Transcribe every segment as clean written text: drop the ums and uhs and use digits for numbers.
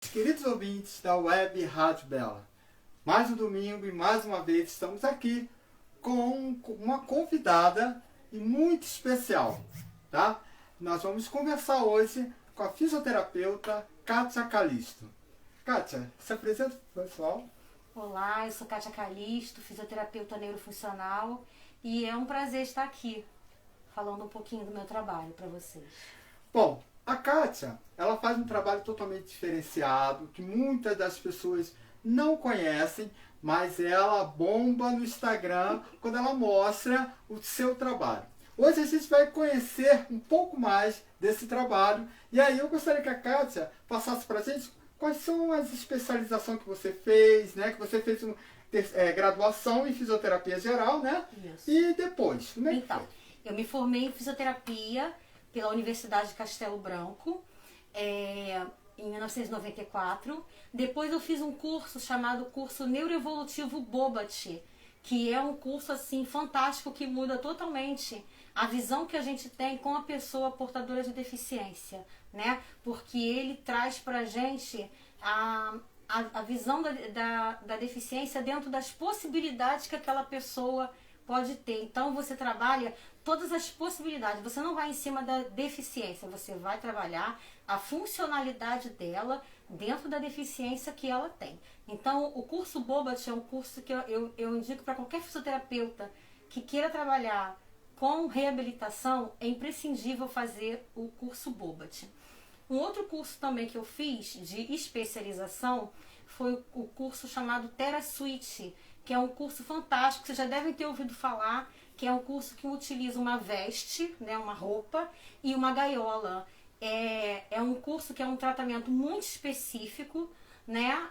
Queridos ouvintes da Web Rádio Bela, mais um domingo e mais uma vez estamos aqui com uma convidada e muito especial, tá? Nós vamos conversar hoje com a fisioterapeuta Kátia Calisto. Kátia, se apresenta para o pessoal. Olá, eu sou Kátia Calisto, fisioterapeuta neurofuncional, e é um prazer estar aqui falando um pouquinho do meu trabalho para vocês. Bom, a Kátia, ela faz um trabalho totalmente diferenciado, que muitas das pessoas não conhecem, mas ela bomba no Instagram quando ela mostra o seu trabalho. Hoje a gente vai conhecer um pouco mais desse trabalho, e aí eu gostaria que a Kátia passasse para a gente quais são as especializações que você fez, né? Que você fez graduação em fisioterapia geral, né? Isso. E depois, como é que Então, foi? eu me formei em fisioterapia pela Universidade de Castelo Branco, em 1994. Depois eu fiz um curso chamado curso Neuroevolutivo Bobat, que é um curso assim fantástico que muda totalmente a visão que a gente tem com a pessoa portadora de deficiência, né? Porque ele traz pra gente a visão da deficiência dentro das possibilidades que aquela pessoa pode ter. Então você trabalha todas as possibilidades, você não vai em cima da deficiência, você vai trabalhar a funcionalidade dela dentro da deficiência que ela tem. Então o curso Bobat é um curso que eu indico para qualquer fisioterapeuta que queira trabalhar com reabilitação, é imprescindível fazer o curso Bobat. Um outro curso também que eu fiz de especialização foi o curso chamado TheraSuite, que é um curso fantástico, vocês já devem ter ouvido falar, que é um curso que utiliza uma veste, né, uma roupa e uma gaiola. É um curso que é um tratamento muito específico, né?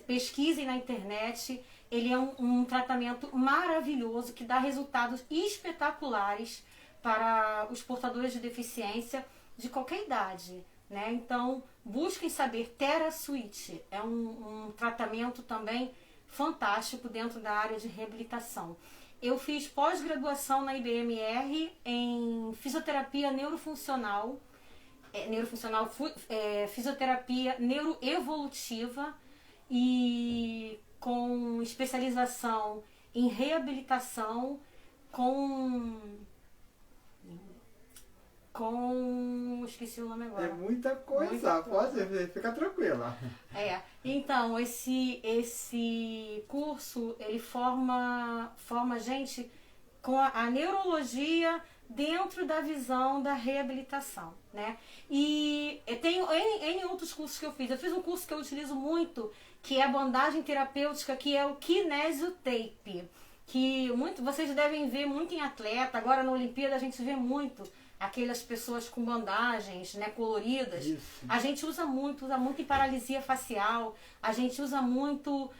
Pesquisem na internet, ele é um tratamento maravilhoso que dá resultados espetaculares para os portadores de deficiência de qualquer idade, né? Então, busquem saber. TheraSuite é um tratamento também fantástico dentro da área de reabilitação. Eu fiz pós-graduação na IBMR em fisioterapia neurofuncional, fisioterapia neuroevolutiva e com especialização em reabilitação esqueci o nome agora. É muita coisa, pode ficar tranquila. Então, esse curso, ele forma a gente com a neurologia dentro da visão da reabilitação, né? E tem N outros cursos que eu fiz. Eu fiz um curso que eu utilizo muito, que é a bandagem terapêutica, que é o Kinesiotape, que vocês devem ver muito em atleta. Agora na Olimpíada a gente vê muito aquelas pessoas com bandagens, né, coloridas. Isso. A gente usa muito em paralisia facial, a gente usa muito,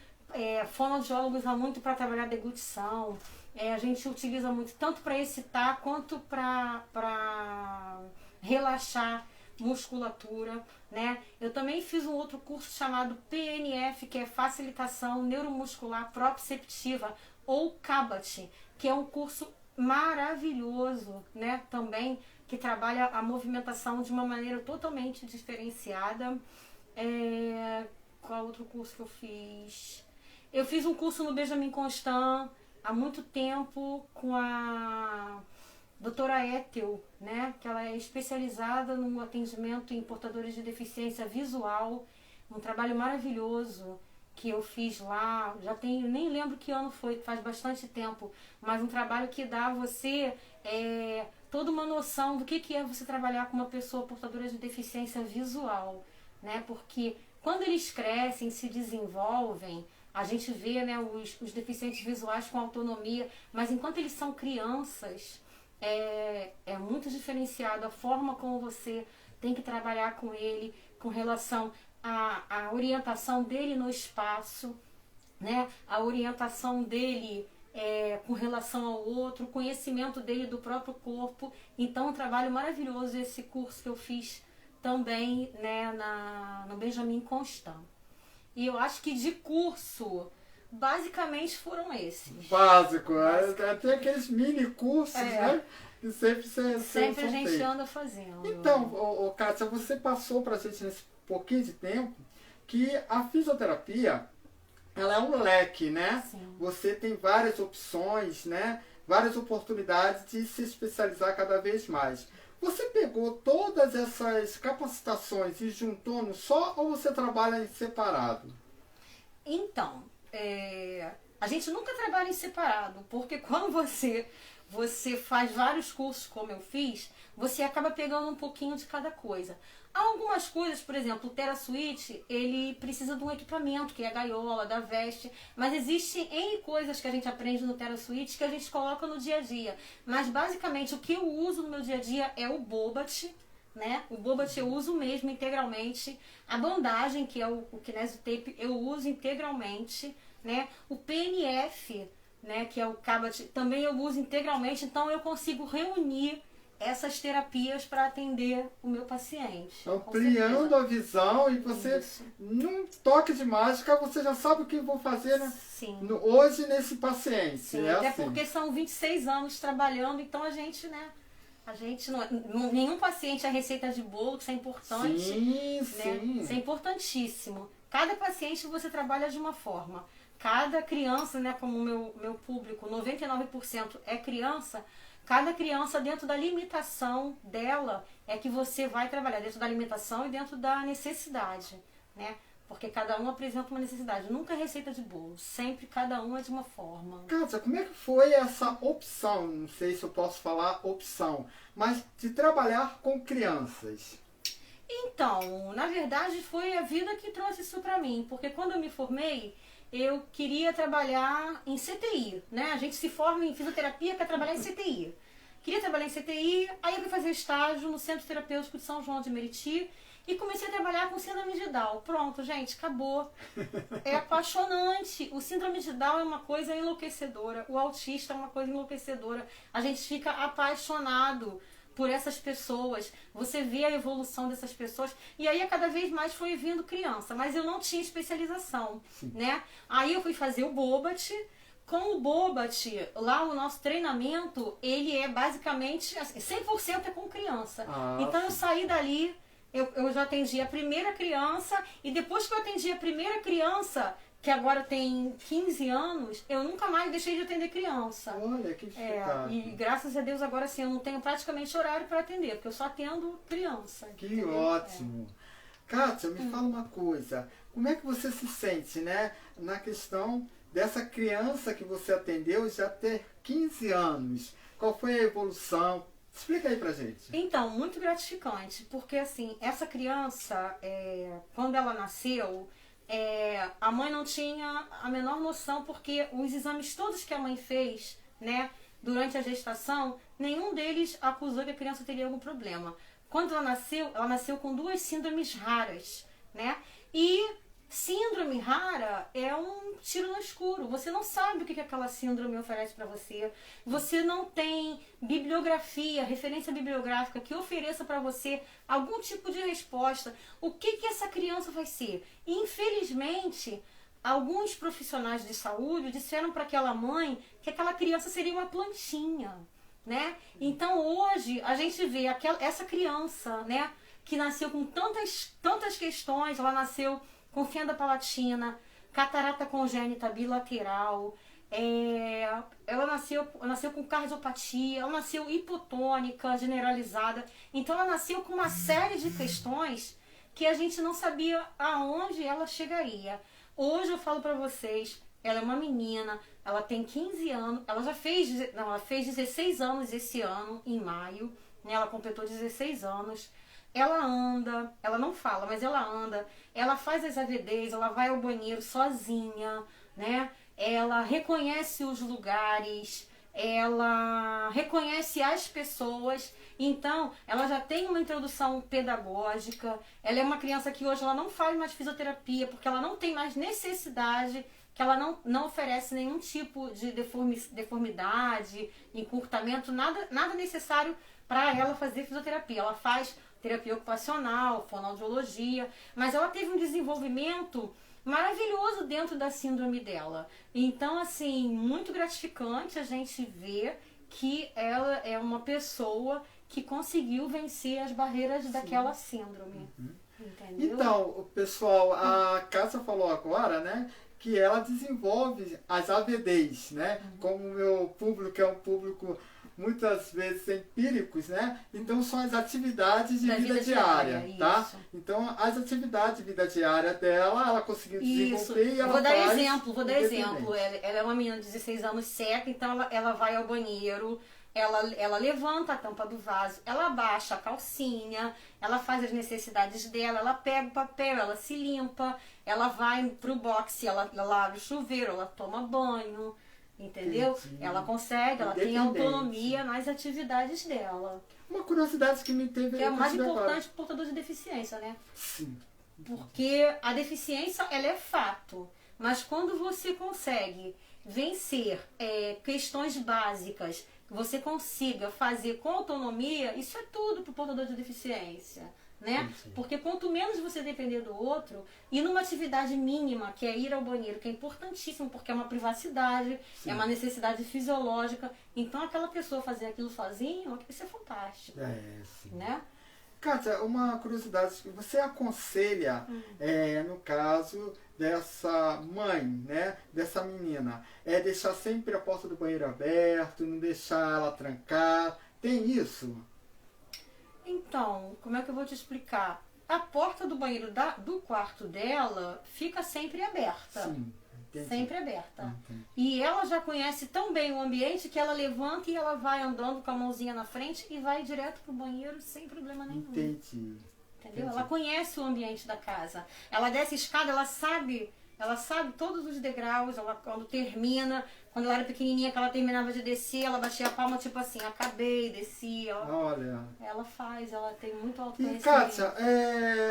fonoaudiólogo usa muito para trabalhar deglutição, a gente utiliza muito tanto para excitar quanto para relaxar musculatura, né? Eu também fiz um outro curso chamado PNF, que é Facilitação Neuromuscular Proprioceptiva, ou CABAT, que é um curso maravilhoso, né? Também que trabalha a movimentação de uma maneira totalmente diferenciada. Qual outro curso que eu fiz? Eu fiz um curso no Benjamin Constant há muito tempo com a doutora Ethel, né? Que ela é especializada no atendimento em portadores de deficiência visual. Um trabalho maravilhoso que eu fiz lá, nem lembro que ano foi, faz bastante tempo, mas um trabalho que dá a você toda uma noção do que é você trabalhar com uma pessoa portadora de deficiência visual, né? Porque quando eles crescem, se desenvolvem, a gente vê, né, os deficientes visuais com autonomia, mas enquanto eles são crianças, é muito diferenciado a forma como você tem que trabalhar com ele, com relação a orientação dele no espaço, né? A orientação dele com relação ao outro, o conhecimento dele do próprio corpo. Então, um trabalho maravilhoso esse curso que eu fiz também, né, no Benjamin Constant. E eu acho que de curso, basicamente foram esses. Básico, tem aqueles mini cursos, né? que sempre a gente anda fazendo. Então, Kátia, você passou para a gente nesse pouquinho de tempo, que a fisioterapia, ela é um leque, né? Sim. Você tem várias opções, né? Várias oportunidades de se especializar cada vez mais. Você pegou todas essas capacitações e juntou no só ou você trabalha em separado? Então, a gente nunca trabalha em separado, porque quando você faz vários cursos como eu fiz, você acaba pegando um pouquinho de cada coisa. Há algumas coisas, por exemplo, o TheraSuite, ele precisa de um equipamento, que é a gaiola, da veste, mas existem N coisas que a gente aprende no TheraSuite que a gente coloca no dia a dia. Mas basicamente o que eu uso no meu dia a dia é o Bobat, né? O Bobat eu uso mesmo integralmente. A bandagem, que é o Kinesio Tape, eu uso integralmente, né? O PNF, né, que é o Cabot, também eu uso integralmente, então eu consigo reunir essas terapias para atender o meu paciente. Ampliando a visão e você, Isso. num toque de mágica, você já sabe o que vou fazer, né? Sim. Hoje nesse paciente. Sim, é até assim. porque são 26 anos trabalhando, então a gente, né? A gente nenhum paciente é receita de bolo, isso é importante. Sim, Né? sim. Isso é importantíssimo. Cada paciente você trabalha de uma forma. Cada criança, né, como o meu público, 99% é criança, cada criança dentro da limitação dela é que você vai trabalhar, dentro da limitação e dentro da necessidade, né? Porque cada um apresenta uma necessidade. Nunca é receita de bolo, sempre cada um é de uma forma. Kátia, como é que foi essa opção, não sei se eu posso falar opção, mas de trabalhar com crianças? Então, na verdade foi a vida que trouxe isso pra mim, porque quando eu me formei, eu queria trabalhar em CTI, né? A gente se forma em fisioterapia para trabalhar em CTI. Queria trabalhar em CTI, aí eu fui fazer estágio no Centro Terapêutico de São João de Meriti e comecei a trabalhar com síndrome de Down. Pronto, gente, acabou. É apaixonante. O síndrome de Down é uma coisa enlouquecedora, o autista é uma coisa enlouquecedora. A gente fica apaixonado por essas pessoas, você vê a evolução dessas pessoas, e aí cada vez mais foi vindo criança, mas eu não tinha especialização, né? Aí eu fui fazer o Bobat. Com o Bobat, lá o nosso treinamento, ele é basicamente, assim, 100% é com criança. Então eu saí dali, eu já atendi a primeira criança, e depois que eu atendi a primeira criança, que agora tem 15 anos, eu nunca mais deixei de atender criança. Olha, que espetáculo. E graças a Deus agora sim, eu não tenho praticamente horário para atender, porque eu só atendo criança. Que entendeu? ótimo. Kátia, me fala uma coisa. Como é que você se sente, né, na questão dessa criança que você atendeu já ter 15 anos? Qual foi a evolução? Explica aí pra gente. Então, muito gratificante, porque assim, essa criança, quando ela nasceu, a mãe não tinha a menor noção, porque os exames todos que a mãe fez, né, durante a gestação, nenhum deles acusou que a criança teria algum problema. Quando ela nasceu com 2 síndromes raras, né? E síndrome rara é um tiro no escuro. Você não sabe o que aquela síndrome oferece para você. Você não tem bibliografia, referência bibliográfica que ofereça para você algum tipo de resposta. O que essa criança vai ser? E, infelizmente, alguns profissionais de saúde disseram para aquela mãe que aquela criança seria uma plantinha, né? Então hoje a gente vê essa criança, né, que nasceu com tantas questões. Ela nasceu com fenda palatina, catarata congênita bilateral, ela nasceu com cardiopatia, ela nasceu hipotônica generalizada. Então ela nasceu com uma série de questões que a gente não sabia aonde ela chegaria. Hoje eu falo pra vocês, ela é uma menina, ela tem 15 anos, ela fez 16 anos esse ano, em maio, né? Ela completou 16 anos. Ela anda, ela não fala, mas ela anda, ela faz as AVDs, ela vai ao banheiro sozinha, né? Ela reconhece os lugares, ela reconhece as pessoas, então ela já tem uma introdução pedagógica. Ela é uma criança que hoje ela não faz mais fisioterapia, porque ela não tem mais necessidade, que ela não oferece nenhum tipo de deformidade, encurtamento, nada necessário para ela fazer fisioterapia. Ela faz terapia ocupacional, fonoaudiologia, mas ela teve um desenvolvimento maravilhoso dentro da síndrome dela. Então, assim, muito gratificante a gente ver que ela é uma pessoa que conseguiu vencer as barreiras daquela síndrome. Entendeu? Então, o pessoal, a Cássia falou agora, né, que ela desenvolve as AVDs, né? Como o meu público é um público muitas vezes empíricos, né? Então são as atividades de Da vida vida diária, diária, tá? isso. Então as atividades de vida diária dela, ela conseguiu Isso. desenvolver e ela Vou dar faz exemplo. independente. Ela é uma menina de 16 anos seca, então ela vai ao banheiro, ela levanta a tampa do vaso, ela abaixa a calcinha, ela faz as necessidades dela, ela pega o papel, ela se limpa, ela vai pro boxe, ela lava o chuveiro, ela toma banho, entendeu? Entendi. Ela consegue, ela tem Independente. autonomia nas atividades dela. Uma curiosidade que me teve... Que é o eu mais tive agora. importante pro portador de deficiência, né? Sim. Porque a deficiência, ela é fato. Mas quando você consegue vencer questões básicas, que você consiga fazer com autonomia, isso é tudo para o portador de deficiência. Né? Sim. Porque quanto menos você depender do outro, e numa atividade mínima, que é ir ao banheiro, que é importantíssimo, porque é uma privacidade, Sim. é uma necessidade fisiológica, então aquela pessoa fazer aquilo sozinho, isso é fantástico. Sim. Né? Kátia, uma curiosidade, você aconselha, no caso dessa mãe, né, dessa menina, deixar sempre a porta do banheiro aberta, não deixar ela trancar, tem isso? Então, como é que eu vou te explicar? A porta do banheiro do quarto dela fica sempre aberta. Sim, entendi. Sempre aberta. Entendi. E ela já conhece tão bem o ambiente que ela levanta e ela vai andando com a mãozinha na frente e vai direto pro banheiro sem problema nenhum. Entendi. Entendeu? Entendi. Ela conhece o ambiente da casa. Ela desce a escada, ela sabe todos os degraus, ela quando termina, quando ela era pequenininha, que ela terminava de descer, ela batia a palma tipo assim, acabei, desci, Olha. ela tem muito E autoconhecimento. Kátia,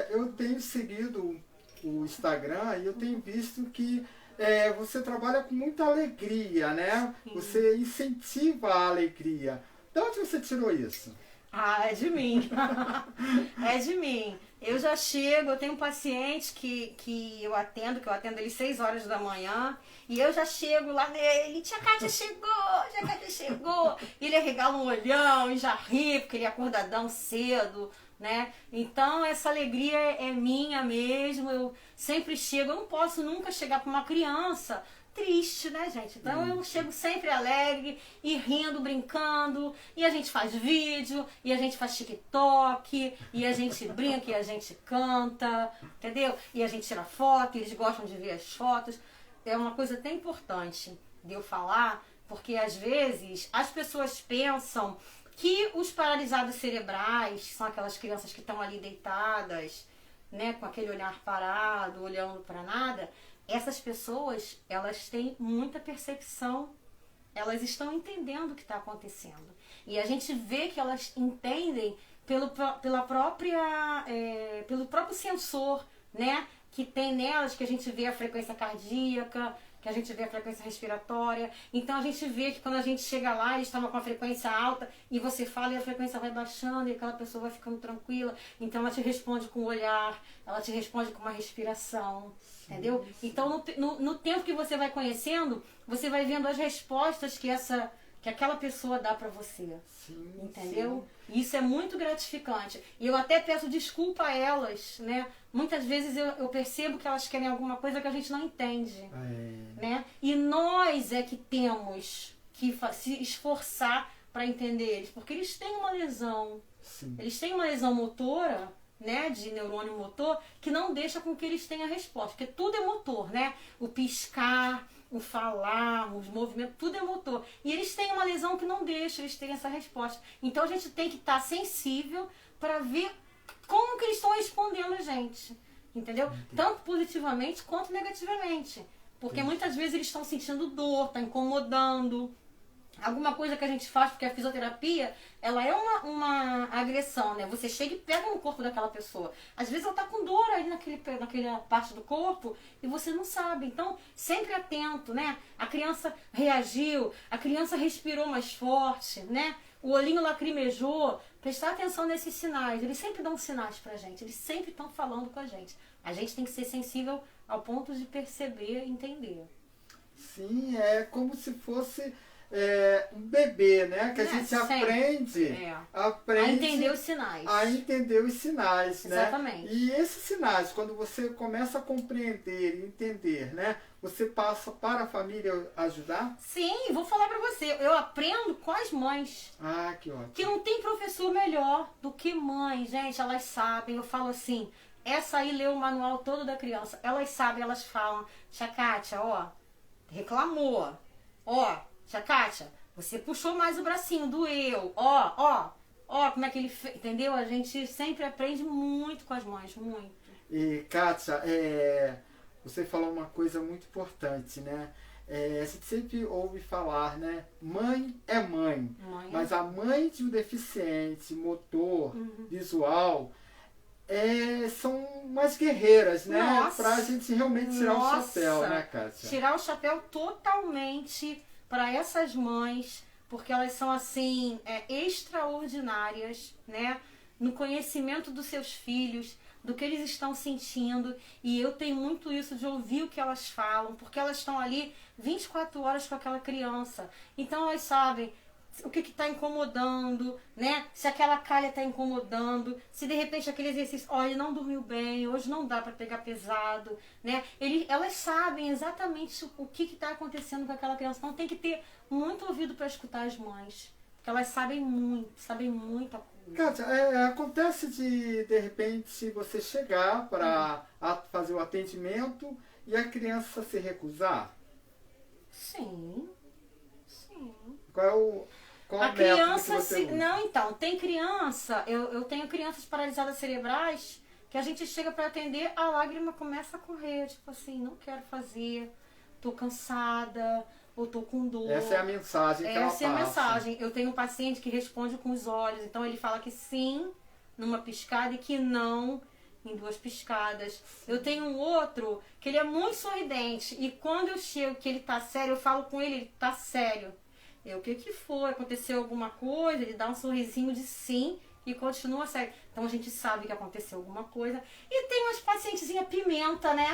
eu tenho seguido o Instagram e eu tenho visto que você trabalha com muita alegria, né? Sim. Você incentiva a alegria. De onde você tirou isso? Ah, é de mim. É de mim. Eu já chego, eu tenho um paciente que eu atendo ele 6 horas da manhã, e eu já chego lá nele, tia Kátia chegou. E ele arregala um olhão e já ri, porque ele é acordadão cedo, né? Então essa alegria é minha mesmo, eu sempre chego, eu não posso nunca chegar para uma criança triste, né, gente? Então eu chego sempre alegre e rindo, brincando, e a gente faz vídeo, e a gente faz TikTok, e a gente brinca, e a gente canta, entendeu? E a gente tira foto, e eles gostam de ver as fotos. É uma coisa até importante de eu falar, porque às vezes as pessoas pensam que os paralisados cerebrais são aquelas crianças que estão ali deitadas, né, com aquele olhar parado, olhando para nada. Essas pessoas, elas têm muita percepção, elas estão entendendo o que está acontecendo. E a gente vê que elas entendem pelo próprio sensor, né, que tem nelas, que a gente vê a frequência cardíaca, que a gente vê a frequência respiratória. Então a gente vê que quando a gente chega lá, eles estão com a frequência alta e você fala e a frequência vai baixando e aquela pessoa vai ficando tranquila. Então ela te responde com o olhar, ela te responde com uma respiração, entendeu? Então no tempo que você vai conhecendo, você vai vendo as respostas que aquela pessoa dá pra você. Sim, entendeu? Sim. Isso é muito gratificante. E eu até peço desculpa a elas, né? Muitas vezes eu percebo que elas querem alguma coisa que a gente não entende. Né? E nós é que temos que se esforçar para entender eles. Porque eles têm uma lesão. Sim. Eles têm uma lesão motora, né, de neurônio motor, que não deixa com que eles tenham a resposta. Porque tudo é motor, né? O piscar, o falar, os movimentos, tudo é motor. E eles têm uma lesão que não deixa eles terem essa resposta. Então a gente tem que estar sensível para ver como que eles estão respondendo a gente. Entendeu? Tanto positivamente quanto negativamente. Porque muitas vezes eles estão sentindo dor, está incomodando. Alguma coisa que a gente faz, porque a fisioterapia, ela é uma agressão, né? Você chega e pega no corpo daquela pessoa. Às vezes ela tá com dor aí naquela parte do corpo e você não sabe. Então, sempre atento, né? A criança reagiu, a criança respirou mais forte, né? O olhinho lacrimejou. Prestar atenção nesses sinais. Eles sempre dão sinais pra gente, eles sempre estão falando com a gente. A gente tem que ser sensível ao ponto de perceber e entender. Sim, é como se fosse um bebê, né? Que a É, gente sempre. aprende A entender os sinais. a entender os sinais, né? Exatamente. E esses sinais, quando você começa a compreender e entender, né? Você passa para a família ajudar? Sim, vou falar pra você. Eu aprendo com as mães. Ah, que ótimo. Que não tem professor melhor do que mãe, gente. Elas sabem. Eu falo assim, essa aí leu o manual todo da criança. Elas sabem, elas falam. Tia Kátia, ó, reclamou. Ó, tia Kátia, você puxou mais o bracinho, doeu. Ó, como é que ele fez. Entendeu? A gente sempre aprende muito com as mães, muito. E, Kátia, você falou uma coisa muito importante, né? A gente sempre ouve falar, né? Mãe é mãe. Mas a mãe de um deficiente motor, visual, são umas guerreiras, né? Nossa. Pra gente realmente tirar o chapéu, né, Kátia? Tirar o chapéu totalmente para essas mães, porque elas são, assim, extraordinárias, né? No conhecimento dos seus filhos, do que eles estão sentindo. E eu tenho muito isso de ouvir o que elas falam, porque elas estão ali 24 horas com aquela criança. Então elas sabem o que está incomodando, né? Se aquela calha está incomodando, se de repente aquele exercício, olha, ele não dormiu bem, hoje não dá para pegar pesado, né? Elas sabem exatamente o que está acontecendo com aquela criança. Então tem que ter muito ouvido para escutar as mães, porque elas sabem muita coisa. Kátia, acontece de repente você chegar para fazer o atendimento e a criança se recusar? Sim. Qual A método criança que você usa? Não, então, tem criança, eu tenho crianças paralisadas cerebrais que a gente chega para atender, a lágrima começa a correr, tipo assim, não quero fazer, tô cansada, ou tô com dor. Essa é a mensagem que ela passa. Essa é a mensagem. Eu tenho um paciente que responde com os olhos, então ele fala que sim numa piscada e que não em 2 piscadas. Eu tenho um outro que ele é muito sorridente e quando eu chego que ele tá sério, eu falo com ele tá sério. O que foi? Aconteceu alguma coisa? Ele dá um sorrisinho de sim e continua sério. Então a gente sabe que aconteceu alguma coisa. E tem umas pacientezinha pimenta, né?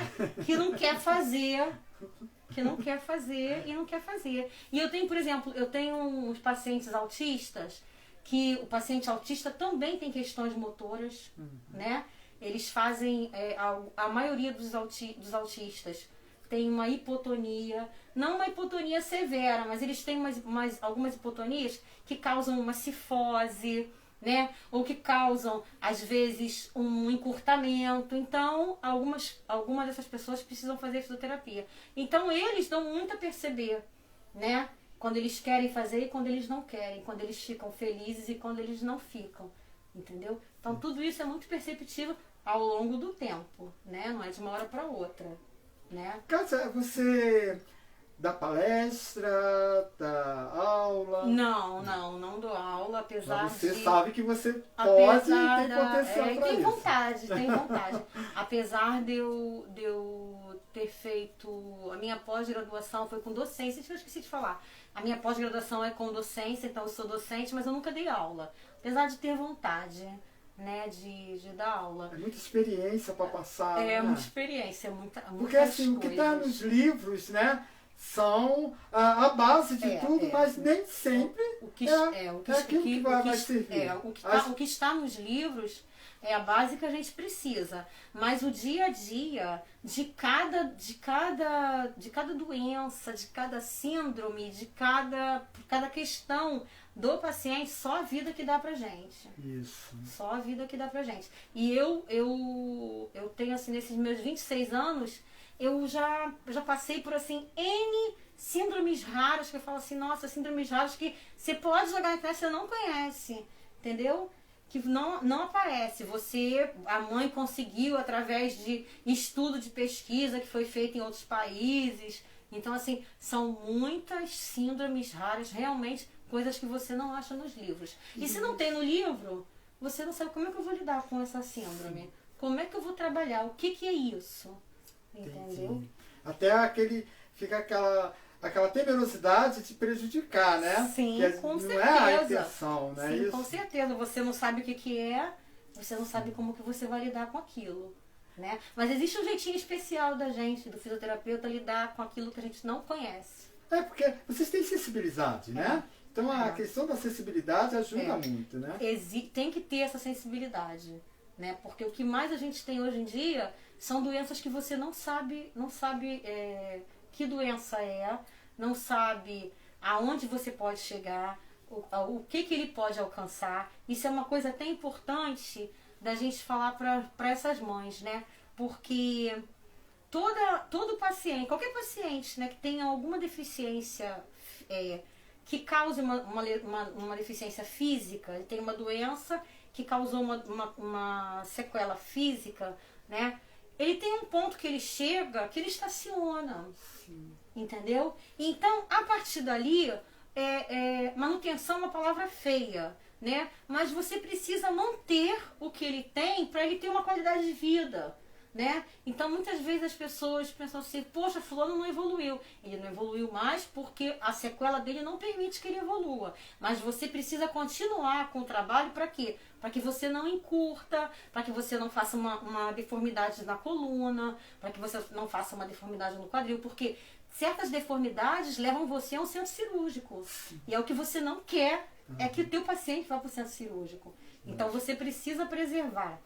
Que não quer fazer. Que não quer fazer e não quer fazer. E eu tenho, por exemplo, uns pacientes autistas que o paciente autista também tem questões motoras, né? Eles fazem, a maioria dos autistas tem uma hipotonia, não uma hipotonia severa, mas eles têm algumas hipotonias que causam uma cifose, né? Ou que causam, às vezes, um encurtamento. Então, algumas dessas pessoas precisam fazer fisioterapia. Então, eles dão muito a perceber, né? Quando eles querem fazer e quando eles não querem, quando eles ficam felizes e quando eles não ficam, entendeu? Então, tudo isso é muito perceptível ao longo do tempo, né? Não é de uma hora para outra, né? Kátia, você dá palestra, dá aula? Não dou aula, apesar Mas você de... sabe que você pode e tem potencial para isso. Tenho vontade. Apesar de eu ter feito... A minha pós-graduação foi com docência, isso eu esqueci de falar. A minha pós-graduação é com docência, então eu sou docente, mas eu nunca dei aula. Apesar de ter vontade, né, de dar aula. É muita experiência para passar. É, né? muita experiência, muita Porque assim, o que está nos livros, né, são a base de tudo, mas nem sempre o que vai servir. O que está nos livros é a base que a gente precisa. Mas o dia a dia de cada doença, de cada síndrome, de cada questão do paciente, só a vida que dá pra gente. Isso. Só a vida que dá pra gente. E eu tenho, assim, nesses meus 26 anos, eu já passei por, assim, N síndromes raras, que eu falo assim, nossa, síndromes raras que você pode jogar na internet e você não conhece, entendeu? Que não aparece. A mãe conseguiu através de estudo de pesquisa que foi feito em outros países. Então, assim, são muitas síndromes raras, realmente, coisas que você não acha nos livros. E se não tem no livro, você não sabe como é que eu vou lidar com essa síndrome. Como é que eu vou trabalhar? O que é isso? Entendeu? Entendi. Até fica aquela temerosidade de prejudicar, né? Sim, com não certeza. É a intenção, né? Sim, isso? com certeza. Você não sabe o que é, você não sabe como que você vai lidar com aquilo, né? Mas existe um jeitinho especial da gente, do fisioterapeuta, lidar com aquilo que a gente não conhece. É, porque vocês têm sensibilidade, né? Então a questão da sensibilidade ajuda muito, né? Tem que ter essa sensibilidade, né? Porque o que mais a gente tem hoje em dia são doenças que você não sabe que doença é, não sabe aonde você pode chegar, o que ele pode alcançar. Isso é uma coisa até importante da gente falar para essas mães, né? Porque todo paciente, qualquer paciente, né, que tenha alguma deficiência que cause uma deficiência física, ele tem uma doença que causou uma sequela física, né? Ele tem um ponto que ele chega, que ele estaciona. Sim. Entendeu? Então, a partir dali, manutenção é uma palavra feia, né? Mas você precisa manter o que ele tem para ele ter uma qualidade de vida, né? Então, muitas vezes as pessoas pensam assim, poxa, fulano não evoluiu. Ele não evoluiu mais porque a sequela dele não permite que ele evolua. Mas você precisa continuar com o trabalho para quê? Para que você não encurta, para que você não faça uma deformidade na coluna, para que você não faça uma deformidade no quadril, porque certas deformidades levam você a um centro cirúrgico. E é o que você não quer, é que o teu paciente vá para o centro cirúrgico. Então, você precisa preservar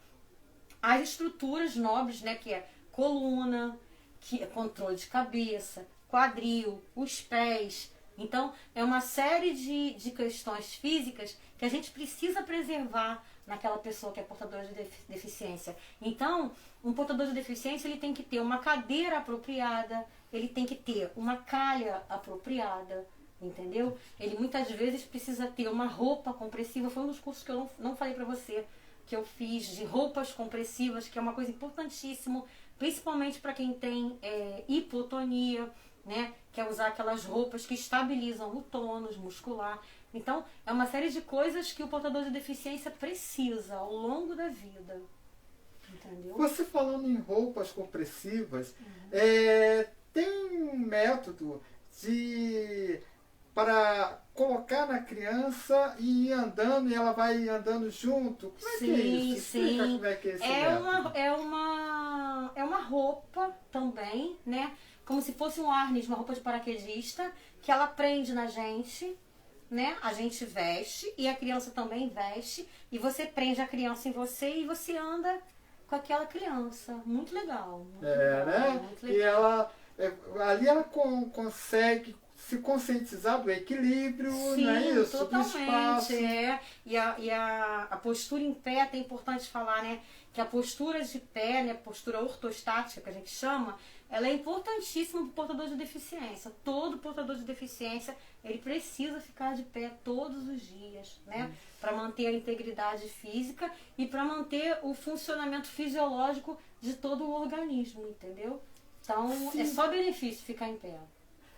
as estruturas nobres, né, que é coluna, que é controle de cabeça, quadril, os pés. Então, é uma série de questões físicas que a gente precisa preservar naquela pessoa que é portadora de deficiência. Então, um portador de deficiência, ele tem que ter uma cadeira apropriada, ele tem que ter uma calha apropriada, entendeu? Ele muitas vezes precisa ter uma roupa compressiva. Foi um dos cursos que eu não falei para você, que eu fiz de roupas compressivas, que é uma coisa importantíssima, principalmente para quem tem hipotonia, né? Que é usar aquelas roupas que estabilizam o tônus muscular. Então, é uma série de coisas que o portador de deficiência precisa ao longo da vida. Entendeu? Você falando em roupas compressivas, tem um método para colocar na criança e ir andando e ela vai andando junto? Como é que é isso? Explica como é que é esse método. É uma roupa também, né? Como se fosse um harness, uma roupa de paraquedista, que ela prende na gente, né? A gente veste e a criança também veste, e você prende a criança em você e você anda com aquela criança. Muito legal. Muito legal, né? Muito legal. E ela, ali ela consegue se conscientizar do equilíbrio, sim, não é isso? Totalmente, do espaço. E a postura em pé, é importante falar, né? Que a postura de pé, né? Postura ortostática, que a gente chama, ela é importantíssima para o portador de deficiência. Todo portador de deficiência, ele precisa ficar de pé todos os dias, né? Para manter a integridade física e para manter o funcionamento fisiológico de todo o organismo, entendeu? Então, Sim. É só benefício ficar em pé.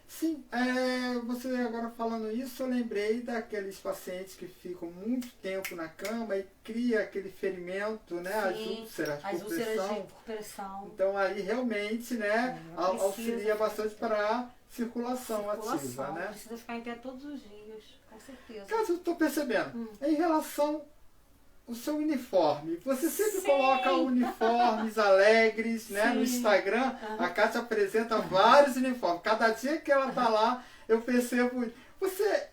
Sim, você agora falando isso, eu lembrei daqueles pacientes que ficam muito tempo na cama e cria aquele ferimento, né? Sim, as úlceras de compressão. Então aí realmente, né, auxilia bastante para a circulação ativa, né? Precisa ficar em pé todos os dias, com certeza. Caso eu estou percebendo, em relação o seu uniforme. Você sempre coloca uniformes alegres, né? No Instagram, a Kátia apresenta vários uniformes. Cada dia que ela tá lá, eu percebo. Você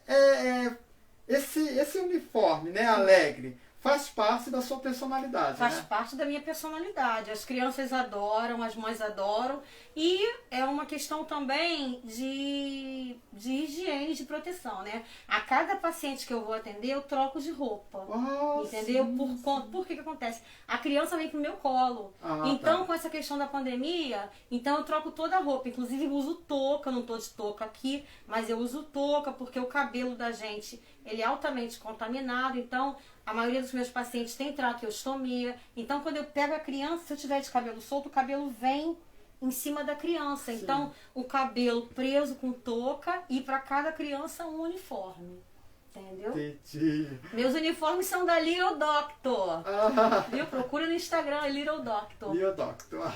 esse uniforme, né, alegre, faz parte da sua personalidade, Faz parte da minha personalidade. As crianças adoram, as mães adoram. E é uma questão também de higiene, de proteção, né? A cada paciente que eu vou atender, eu troco de roupa. Entendeu? Por que acontece? A criança vem pro meu colo. Então, com essa questão da pandemia, então eu troco toda a roupa. Inclusive, eu uso touca, não tô de touca aqui, mas eu uso touca porque o cabelo da gente, ele é altamente contaminado. Então, a maioria dos meus pacientes tem traqueostomia. Então, quando eu pego a criança, se eu tiver de cabelo solto, o cabelo vem em cima da criança. Sim. Então, o cabelo preso com touca e para cada criança um uniforme. Entendeu? Entendi. Meus uniformes são da Little Doctor. Viu? Procura no Instagram, Little Doctor. Little Doctor.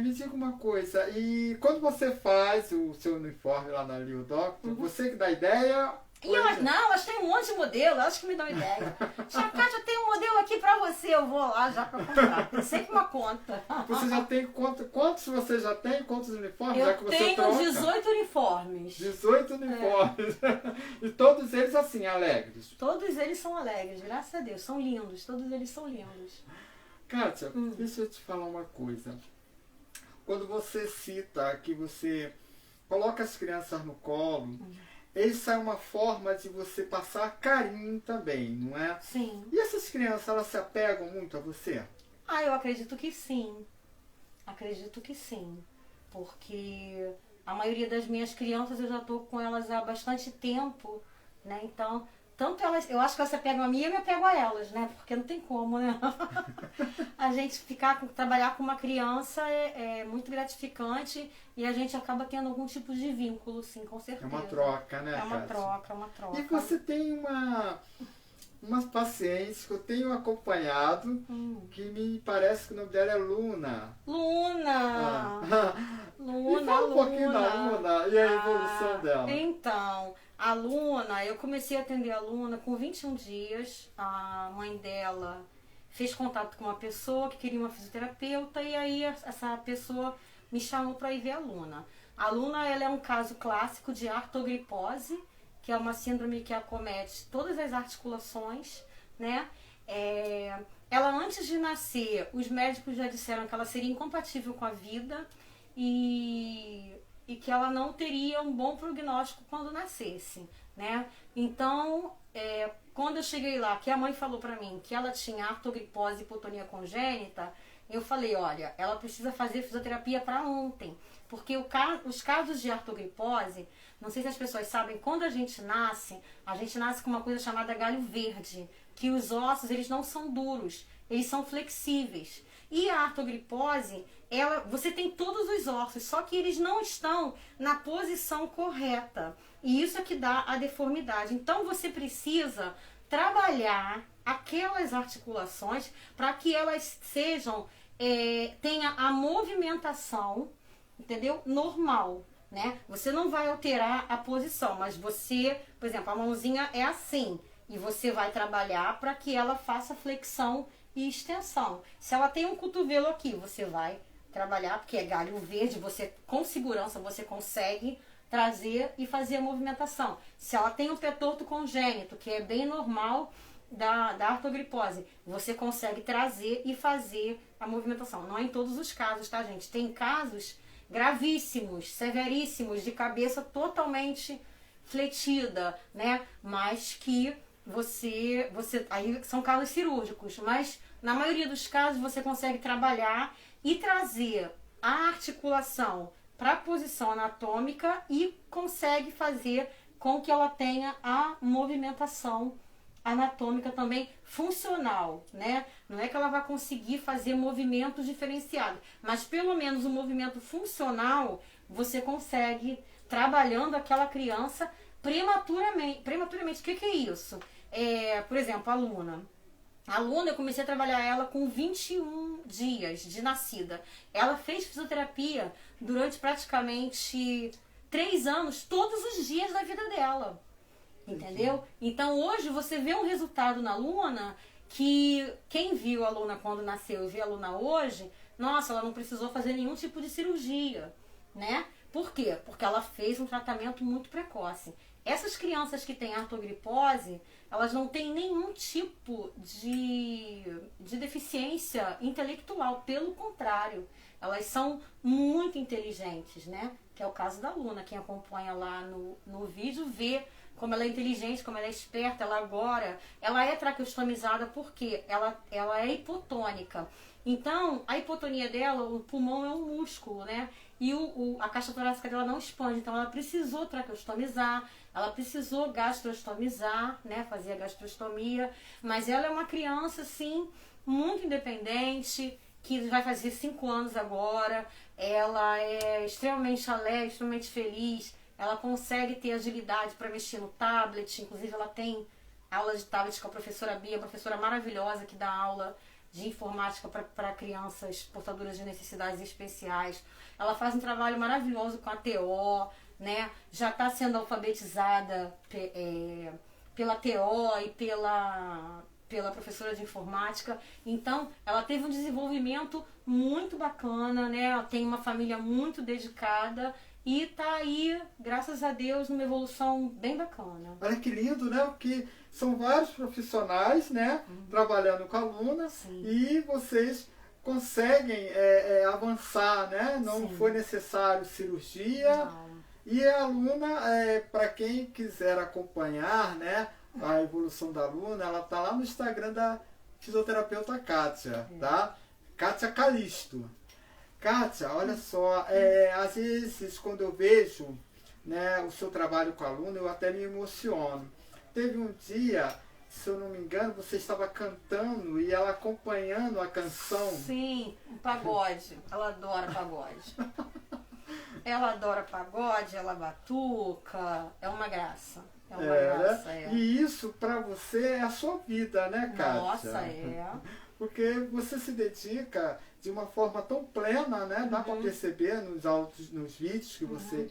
Me diga uma coisa, e quando você faz o seu uniforme lá na Little Doctor, você que dá ideia E elas têm um monte de modelo, elas que me dão ideia. Tia Kátia, tem um modelo aqui pra você, eu vou lá já pra comprar. Tem sempre uma conta. Você já tem quantos você já tem? Quantos uniformes? Eu já que você tenho troca? 18 uniformes. 18 uniformes. E todos eles assim, alegres. Todos eles são alegres, graças a Deus. São lindos, todos eles são lindos. Kátia, deixa eu te falar uma coisa. Quando você cita que você coloca as crianças no colo, isso é uma forma de você passar carinho também, não é? Sim. E essas crianças, elas se apegam muito a você? Eu acredito que sim. Acredito que sim. Porque a maioria das minhas crianças eu já estou com elas há bastante tempo, né? Então, tanto elas, eu acho que elas se apegam a mim e eu me apego a elas, né? Porque não tem como, né? A gente trabalhar com uma criança é muito gratificante e a gente acaba tendo algum tipo de vínculo, sim, com certeza. É uma troca, né, É uma Kátia? troca, é uma troca. E você tem umas pacientes que eu tenho acompanhado, que me parece que o nome dela é Luna. Luna! Luna, Me fala um pouquinho da Luna e a evolução dela. Então, a Luna, eu comecei a atender a Luna com 21 dias. A mãe dela fez contato com uma pessoa que queria uma fisioterapeuta e aí essa pessoa me chamou para ir ver a Luna. A Luna, ela é um caso clássico de artrogripose, que é uma síndrome que acomete todas as articulações, né? Ela, antes de nascer, os médicos já disseram que ela seria incompatível com a vida e que ela não teria um bom prognóstico quando nascesse, né? Então, quando eu cheguei lá, que a mãe falou pra mim que ela tinha artrogripose e hipotonia congênita, eu falei, olha, ela precisa fazer fisioterapia para ontem, porque os casos de artrogripose, não sei se as pessoas sabem, quando a gente nasce com uma coisa chamada galho verde, que os ossos, eles não são duros, eles são flexíveis. E a artrogripose, você tem todos os ossos, só que eles não estão na posição correta. E isso é que dá a deformidade. Então você precisa trabalhar aquelas articulações para que elas tenha a movimentação, entendeu? Normal, né? Você não vai alterar a posição, mas você, por exemplo, a mãozinha é assim, e você vai trabalhar para que ela faça flexão e extensão. Se ela tem um cotovelo aqui, você vai trabalhar, porque é galho verde, você com segurança você consegue trazer e fazer a movimentação. Se ela tem um pé torto congênito, que é bem normal da artrogripose, você consegue trazer e fazer a movimentação. Não é em todos os casos, tá, gente? Tem casos gravíssimos, severíssimos, de cabeça totalmente fletida, né? Mas que aí são casos cirúrgicos, mas na maioria dos casos você consegue trabalhar e trazer a articulação para a posição anatômica e consegue fazer com que ela tenha a movimentação anatômica também funcional, né? Não é que ela vai conseguir fazer movimentos diferenciados, mas pelo menos o movimento funcional você consegue trabalhando aquela criança prematuramente. Prematuramente, o que é isso? Por exemplo, a Luna. A Luna, eu comecei a trabalhar ela com 21 dias de nascida. Ela fez fisioterapia durante praticamente 3 anos, todos os dias da vida dela. Entendeu? Então hoje você vê um resultado na Luna que quem viu a Luna quando nasceu e vê a Luna hoje, nossa, ela não precisou fazer nenhum tipo de cirurgia, né? Por quê? Porque ela fez um tratamento muito precoce. Essas crianças que têm artrogripose, elas não têm nenhum tipo de deficiência intelectual, pelo contrário, elas são muito inteligentes, né? Que é o caso da Luna, quem acompanha lá no vídeo vê como ela é inteligente, como ela é esperta, ela é traqueostomizada porque ela é hipotônica. Então, a hipotonia dela, o pulmão é um músculo, né? E a caixa torácica dela não expande, então ela precisou traqueostomizar, ela precisou gastrostomizar, né? Fazer a gastrostomia, mas ela é uma criança, assim, muito independente, que vai fazer 5 anos agora, ela é extremamente alegre, extremamente feliz, ela consegue ter agilidade para mexer no tablet, inclusive ela tem aula de tablet com a professora Bia, professora maravilhosa que dá aula de informática para crianças portadoras de necessidades especiais. Ela faz um trabalho maravilhoso com a TO, né? Já está sendo alfabetizada pela TO e pela professora de informática. Então, ela teve um desenvolvimento muito bacana, né? Ela tem uma família muito dedicada e tá aí, graças a Deus, numa evolução bem bacana. Olha que lindo, né? Porque são vários profissionais, né? Trabalhando com a aluna. Sim. E vocês conseguem avançar, né? Não Sim. foi necessário cirurgia. Não. E a aluna, para quem quiser acompanhar, né, a evolução da aluna, ela tá lá no Instagram da fisioterapeuta Kátia, tá? Kátia Calisto. Kátia, olha só, às vezes quando eu vejo, né, o seu trabalho com a aluna, eu até me emociono. Teve um dia, se eu não me engano, você estava cantando e ela acompanhando a canção. Sim, um pagode. Ela adora pagode. Ela adora pagode, ela batuca. É uma graça. É uma graça, Né? E isso para você é a sua vida, né, Kátia? Nossa, é. Porque você se dedica de uma forma tão plena, né? Dá para perceber nos vídeos que você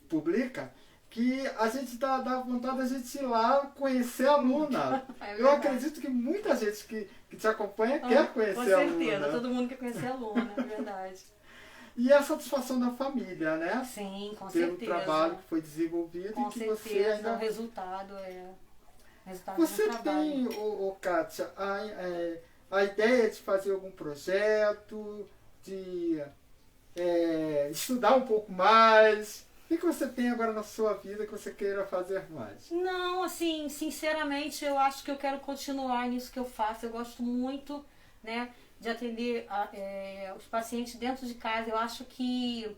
publica, que a gente dá vontade da gente ir lá conhecer a aluna. Eu acredito que muita gente que te acompanha quer conhecer a aluna. Com certeza, todo mundo quer conhecer a aluna, é verdade. E a satisfação da família, né? Sim, com pelo certeza. trabalho que foi desenvolvido Com e que certeza, você ainda... o resultado é... Você tem, Kátia, a ideia de fazer algum projeto, de estudar um pouco mais? O que você tem agora na sua vida que você queira fazer mais? Não, assim, sinceramente, eu acho que eu quero continuar nisso que eu faço. Eu gosto muito, né, de atender os pacientes dentro de casa. Eu acho que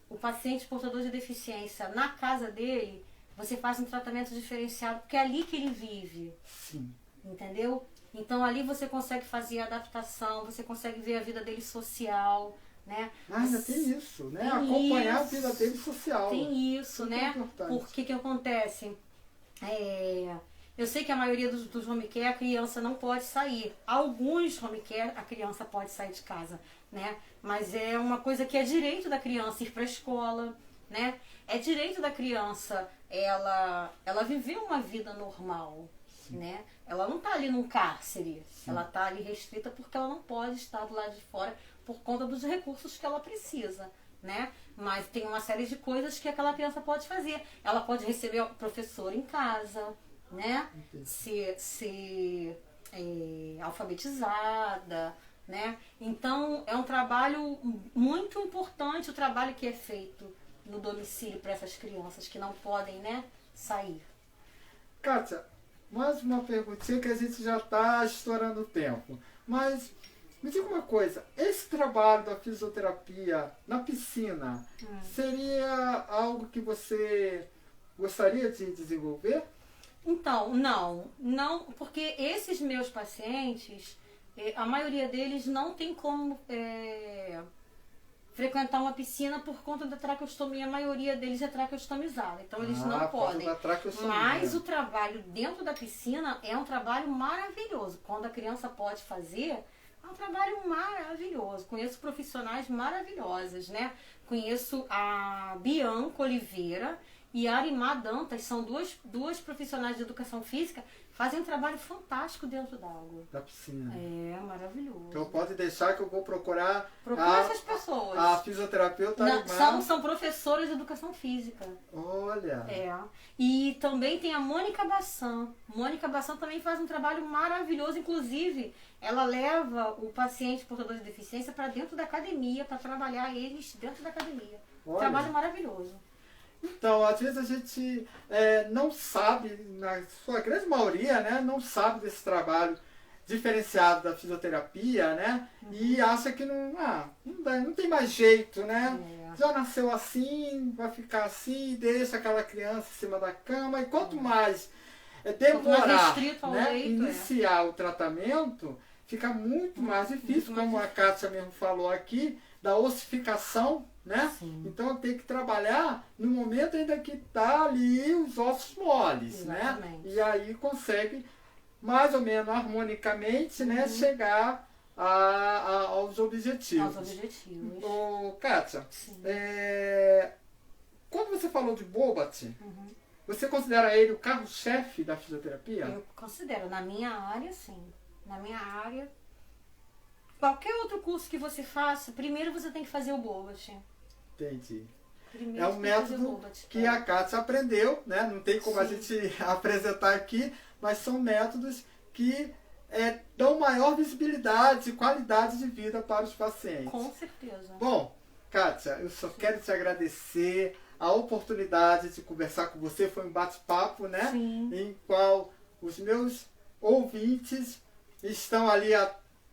o paciente portador de deficiência, na casa dele, você faz um tratamento diferenciado, porque é ali que ele vive. Sim. Entendeu? Então ali você consegue fazer a adaptação, você consegue ver a vida dele social, né? Ainda tem isso, né? Tem Acompanhar a isso. vida dele social. Tem isso, Muito né? importante. Porque que acontece? Eu sei que a maioria dos home care a criança não pode sair. Alguns home care a criança pode sair de casa, né? Mas é uma coisa que é direito da criança ir para a escola, né? É direito da criança ela viver uma vida normal, né? Ela não está ali num cárcere, ela está ali restrita porque ela não pode estar do lado de fora por conta dos recursos que ela precisa, né? Mas tem uma série de coisas que aquela criança pode fazer. Ela pode receber o professor em casa, né? Ser alfabetizada, né? Então é um trabalho muito importante, o trabalho que é feito no domicílio para essas crianças que não podem, né, sair. Kátia, mais uma perguntinha que a gente já está estourando o tempo. Mas me diga uma coisa, esse trabalho da fisioterapia na piscina seria algo que você gostaria de desenvolver? Então, não, porque esses meus pacientes, a maioria deles não tem como frequentar uma piscina por conta da traqueostomia. A maioria deles é traqueostomizada, então eles não podem. Mas o trabalho dentro da piscina é um trabalho maravilhoso. Quando a criança pode fazer, é um trabalho maravilhoso. Conheço profissionais maravilhosas, né? Conheço a Bianca Oliveira e a Arimar Dantas, são duas profissionais de educação física, fazem um trabalho fantástico dentro d'água. Da piscina. É, maravilhoso. Então pode deixar que eu vou procurar essas pessoas. A fisioterapeuta Arimar. São professoras de educação física. Olha. E também tem a Mônica Bassan. Mônica Bassan também faz um trabalho maravilhoso. Inclusive, ela leva o paciente portador de deficiência para dentro da academia, para trabalhar eles dentro da academia. Olha. Trabalho maravilhoso. Então, às vezes a gente não sabe, na sua grande maioria, né, não sabe desse trabalho diferenciado da fisioterapia, né? E acha que não tem mais jeito, né? Já nasceu assim, vai ficar assim, deixa aquela criança em cima da cama. E quanto mais demorar, né, iniciar o tratamento, fica muito mais difícil, como a Kátia mesmo falou aqui, da ossificação, né? Sim. Então tem que trabalhar no momento ainda que está ali os ossos moles, exatamente, né? E aí consegue mais ou menos harmonicamente, né, chegar aos objetivos. Aos objetivos. Kátia, quando você falou de Bobat, você considera ele o carro-chefe da fisioterapia? Eu considero, na minha área, sim. Na minha área, qualquer outro curso que você faça, primeiro você tem que fazer o Bobat. Entendi. Primeiro É um método que a Kátia aprendeu, né? Não tem como a gente apresentar aqui, mas são métodos que dão maior visibilidade e qualidade de vida para os pacientes. Com certeza. Bom, Kátia, eu só quero te agradecer a oportunidade de conversar com você. Foi um bate-papo, né? Sim. Em qual os meus ouvintes estão ali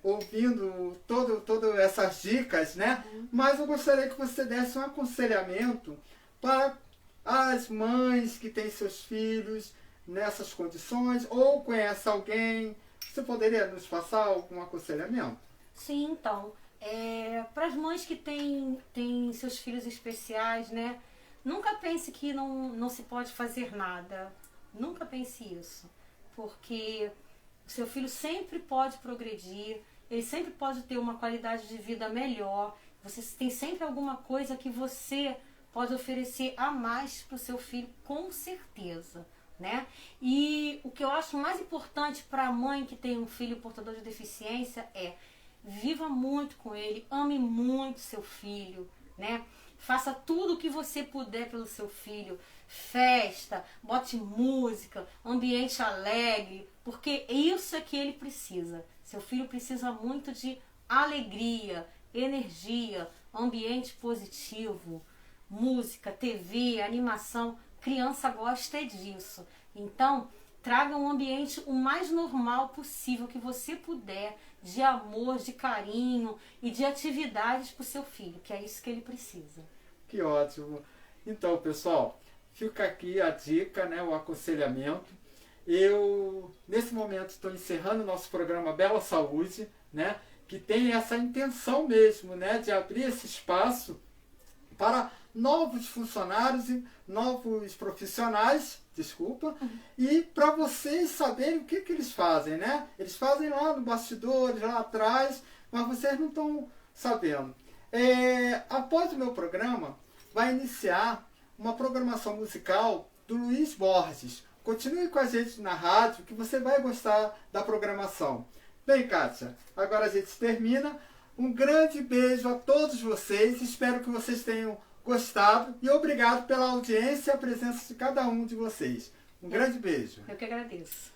ouvindo todas essas dicas, né? Mas eu gostaria que você desse um aconselhamento para as mães que têm seus filhos nessas condições ou conhece alguém. Você poderia nos passar algum aconselhamento? Sim, então. Para as mães que têm seus filhos especiais, né? Nunca pense que não se pode fazer nada. Nunca pense isso. Porque o seu filho sempre pode progredir, ele sempre pode ter uma qualidade de vida melhor. Você tem sempre alguma coisa que você pode oferecer a mais para o seu filho, com certeza, né? E o que eu acho mais importante para a mãe que tem um filho portador de deficiência é: viva muito com ele, ame muito seu filho, né? Faça tudo o que você puder pelo seu filho. Festa, bote música, ambiente alegre, porque isso é que ele precisa. Seu filho precisa muito de alegria, energia, ambiente positivo, música, TV, animação. Criança gosta disso. Então, traga um ambiente o mais normal possível que você puder, de amor, de carinho e de atividades para o seu filho, que é isso que ele precisa. Que ótimo. Então, pessoal, fica aqui a dica, né, o aconselhamento. Eu, nesse momento, estou encerrando o nosso programa Bela Saúde, né, que tem essa intenção mesmo, né, de abrir esse espaço para novos funcionários e novos profissionais, e para vocês saberem o que eles fazem, né? Eles fazem lá no bastidores, lá atrás, mas vocês não estão sabendo. Após o meu programa, vai iniciar uma programação musical do Luiz Borges. Continue com a gente na rádio, que você vai gostar da programação. Bem, Kátia, agora a gente termina. Um grande beijo a todos vocês. Espero que vocês tenham gostado. E obrigado pela audiência e a presença de cada um de vocês. Um grande beijo. Eu que agradeço.